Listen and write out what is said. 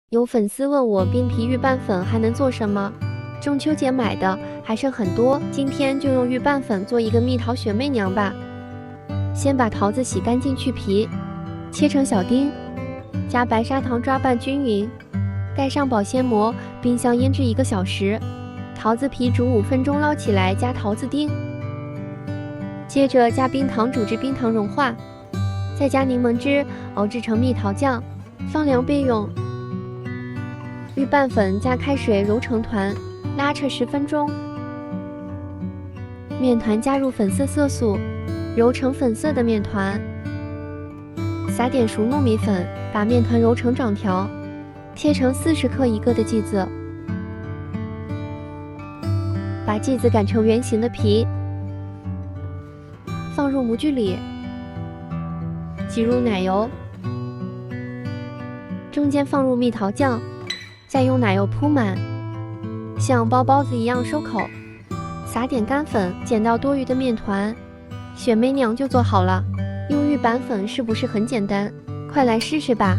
有粉丝问我冰皮预拌粉还能做什么？中秋节买的还剩很多，今天就用预拌粉做一个蜜桃雪媚娘吧。先把桃子洗干净去皮，切成小丁，加白砂糖抓拌均匀，盖上保鲜膜，冰箱腌制1个小时。桃子皮煮5分钟，捞起来加桃子丁，接着加冰糖煮至冰糖融化，再加柠檬汁熬制成蜜桃酱，放凉备用。预拌粉加开水揉成团，拉扯10分钟。面团加入粉色色素，揉成粉色的面团。撒点熟糯米粉，把面团揉成长条，切成40克1个的剂子。把剂子擀成圆形的皮，放入模具里，挤入奶油，中间放入蜜桃酱。再用奶油铺满，像包包子一样收口，撒点干粉，捡到多余的面团，雪媚娘就做好了。用预拌粉是不是很简单？快来试试吧！